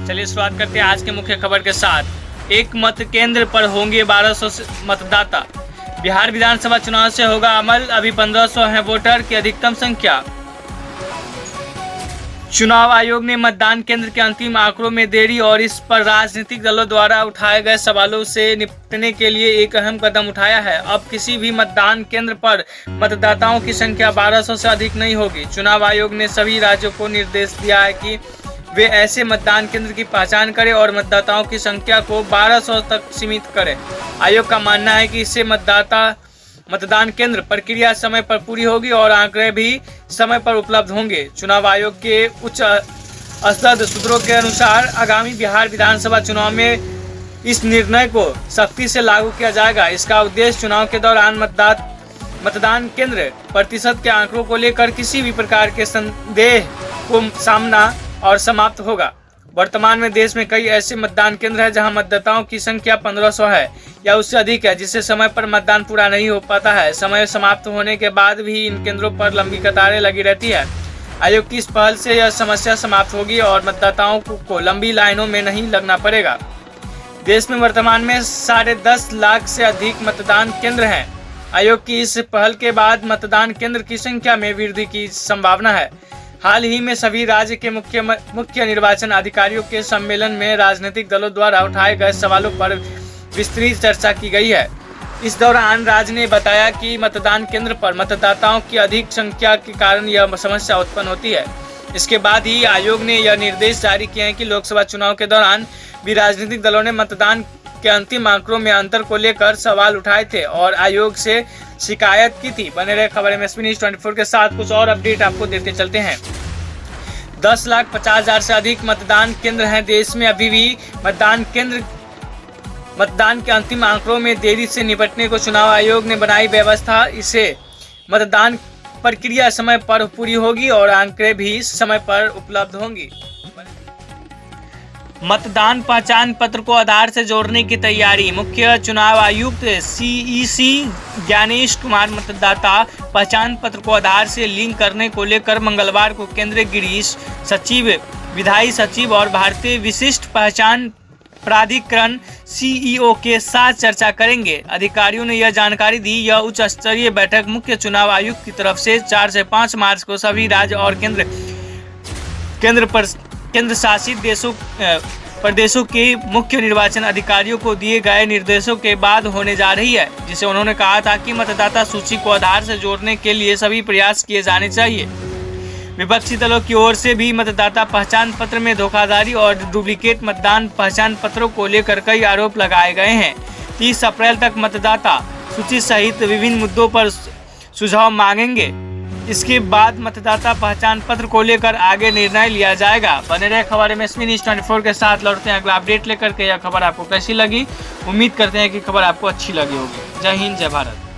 चलिए शुरुआत करते हैं आज के मुख्य खबर के साथ। एक मत केंद्र पर होंगे 1200 मतदाता। बिहार विधानसभा चुनाव से होगा अमल। अभी 1500 है वोटर की अधिकतम संख्या। चुनाव आयोग ने मतदान केंद्र के अंतिम आंकड़ों में देरी और इस पर राजनीतिक दलों द्वारा उठाए गए सवालों से निपटने के लिए एक अहम कदम उठाया है। अब किसी भी मतदान केंद्र पर मतदाताओं की संख्या 1200 से अधिक नहीं होगी। चुनाव आयोग ने सभी राज्यों को निर्देश दिया है कि वे ऐसे मतदान केंद्र की पहचान करें और मतदाताओं की संख्या को 1200 तक सीमित करें। आयोग का मानना है कि इससे मतदान केंद्र प्रक्रिया समय पर पूरी होगी और आंकड़े भी समय पर उपलब्ध होंगे। चुनाव आयोग के उच्च स्तर सूत्रों के अनुसार आगामी बिहार विधानसभा चुनाव में इस निर्णय को सख्ती से लागू किया जाएगा। इसका उद्देश्य चुनाव के दौरान मतदान केंद्र प्रतिशत के आंकड़ों को लेकर किसी भी प्रकार के संदेह को सामना और समाप्त होगा। वर्तमान में देश में कई ऐसे मतदान केंद्र हैं जहां मतदाताओं की संख्या 1500 है या उससे अधिक है, जिससे समय पर मतदान पूरा नहीं हो पाता है। समय समाप्त होने के बाद भी इन केंद्रों पर लंबी कतारें लगी रहती है। आयोग की इस पहल से यह समस्या समाप्त होगी और मतदाताओं को लंबी लाइनों में नहीं लगना पड़ेगा। देश में वर्तमान में 10.5 लाख से अधिक मतदान केंद्र हैं। आयोग की इस पहल के बाद मतदान केंद्र की संख्या में वृद्धि की संभावना है। हाल ही में सभी राज्य के मुख्य निर्वाचन अधिकारियों के सम्मेलन में राजनीतिक दलों द्वारा उठाए गए सवालों पर विस्तृत चर्चा की गई है। इस दौरान राज्य ने बताया कि मतदान केंद्र पर मतदाताओं की अधिक संख्या के कारण यह समस्या उत्पन्न होती है। इसके बाद ही आयोग ने यह निर्देश जारी किए हैं कि लोकसभा चुनाव के दौरान भी राजनीतिक दलों ने मतदान के अंतिम आंकड़ों में अंतर को लेकर सवाल उठाए थे और आयोग से शिकायत की थी। बने रहे खबर MSP News 24 के साथ। कुछ और अपडेट आपको देते चलते हैं। 10,50,000 से अधिक मतदान केंद्र हैं देश में। अभी भी मतदान के अंतिम आंकड़ों में देरी से निपटने को चुनाव आयोग ने बनाई व्यवस्था। इसे मतदान प्रक्रिया समय पर पूरी होगी और आंकड़े भी समय पर उपलब्ध होंगी। मतदान पहचान पत्र को आधार से जोड़ने की तैयारी। मुख्य चुनाव आयुक्त CEC ज्ञानेश कुमार मतदाता पहचान पत्र को आधार से लिंक करने को लेकर मंगलवार को केंद्रीय गृह सचिव, विधायी सचिव और भारतीय विशिष्ट पहचान प्राधिकरण CEO के साथ चर्चा करेंगे। अधिकारियों ने यह जानकारी दी। यह उच्च स्तरीय बैठक मुख्य चुनाव आयुक्त की तरफ से 4 से 5 मार्च को सभी राज्य और केंद्र शासित प्रदेशों के मुख्य निर्वाचन अधिकारियों को दिए गए निर्देशों के बाद होने जा रही है, जिसे उन्होंने कहा था कि मतदाता सूची को आधार से जोड़ने के लिए सभी प्रयास किए जाने चाहिए। विपक्षी दलों की ओर से भी मतदाता पहचान पत्र में धोखाधड़ी और डुप्लीकेट मतदान पहचान पत्रों को लेकर कई आरोप लगाए गए हैं। 30 अप्रैल तक मतदाता सूची सहित विभिन्न मुद्दों पर सुझाव मांगेंगे। इसके बाद मतदाता पहचान पत्र को लेकर आगे निर्णय लिया जाएगा। बने रहे खबर MSP News 24 के साथ। लौटते हैं अगला अपडेट लेकर के। यह खबर आपको कैसी लगी? उम्मीद करते हैं कि खबर आपको अच्छी लगी होगी। जय हिंद, जय भारत।